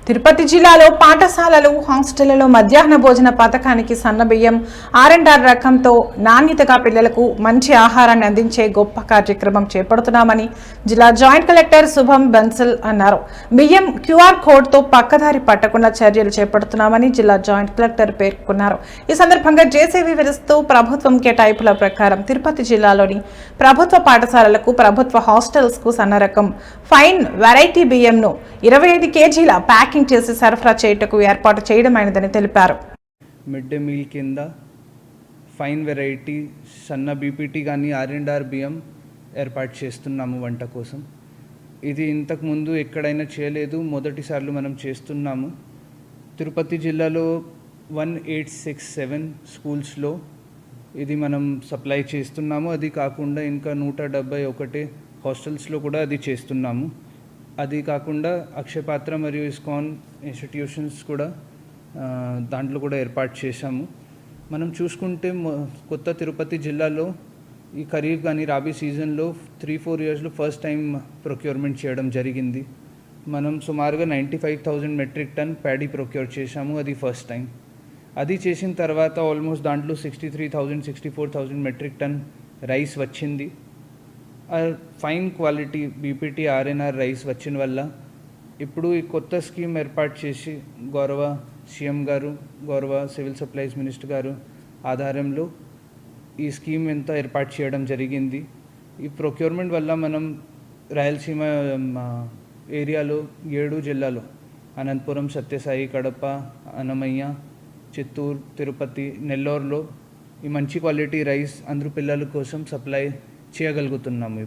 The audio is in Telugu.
తిరుపతి జిల్లాలో పాఠశాలలు హాస్టళ్లలో మధ్యాహ్న భోజన పథకానికి సన్నబియ్యం R&R రకంతో నాణ్యతగా పిల్లలకు మంచి ఆహారాన్ని అందించే గొప్ప కార్యక్రమం చేపడుతున్నామని జిల్లా జాయింట్ కలెక్టర్ శుభం బన్సల్ అన్నారు. బియ్యం QR కోడ్తో పక్కదారి పట్టకుండా చర్యలు చేపడుతున్నామని జిల్లా జాయింట్ కలెక్టర్ పేర్కొన్నారు. ఈ సందర్భంగా జేసీబీ వివరిస్తూ ప్రభుత్వం కేటాయింపుల ప్రకారం తిరుపతి జిల్లాలోని ప్రభుత్వ పాఠశాలలకు ప్రభుత్వ హాస్టల్స్ కు సన్న రకం ఫైన్ వెరైటీ బియ్యంను 25 కేజీల ప్యాకింగ్ చేసి సరఫరా చేయటకు ఏర్పాటు చేయడమైనదని తెలిపారు. మిడ్ డే మీల్ కింద ఫైన్ వెరైటీ సన్న బీపీటీ కానీ R&R బియ్యం ఏర్పాటు చేస్తున్నాము వంట కోసం. ఇది ఇంతకు ముందు ఎక్కడైనా చేయలేదు, మొదటిసార్లు మనం చేస్తున్నాము. తిరుపతి జిల్లాలో 1867 స్కూల్స్లో ఇది మనం సప్లై చేస్తున్నాము. అది కాకుండా ఇంకా 171 హాస్టల్స్లో కూడా అది చేస్తున్నాము. అది కాకుండా అక్షయపాత్ర మరియు ఇస్కాన్ ఇన్స్టిట్యూషన్స్ కూడా దాంట్లో కూడా ఏర్పాటు చేశాము. మనం చూసుకుంటే కొత్త తిరుపతి జిల్లాలో ఈ ఖరీఫ్ కానీ రాబీ సీజన్లో 3-4 ఇయర్స్లో ఫస్ట్ టైం ప్రొక్యూర్మెంట్ చేయడం జరిగింది. మనం సుమారుగా 95,000 మెట్రిక్ టన్ ప్యాడీ ప్రొక్యూర్ చేశాము. అది ఫస్ట్ టైం. అది చేసిన తర్వాత ఆల్మోస్ట్ దాంట్లో 63,000-64,000 మెట్రిక్ టన్ రైస్ వచ్చింది. Fine quality BPT R&R rice వచ్చిన వల్ల ఇప్పుడు ఈ కొత్త స్కీమ్ ఏర్పాటు చేసి గౌరవ సీఎం గారు, గౌరవ సివిల్ సప్లైస్ మినిస్టర్ గారు ఆధారంలో ఈ స్కీమ్ ఎంత ఏర్పాటు చేయడం జరిగింది. ఈ ప్రొక్యూర్మెంట్ వల్ల మనం రాయలసీమ ఏరియాలో 7 జిల్లాలో అనంతపురం, సత్యసాయి, కడప, అన్నమయ్య, చిత్తూరు, తిరుపతి, నెల్లూరులో ఈ మంచి క్వాలిటీ రైస్ అందరూ పిల్లల కోసం సప్లై చేయగలుగుతున్నాము.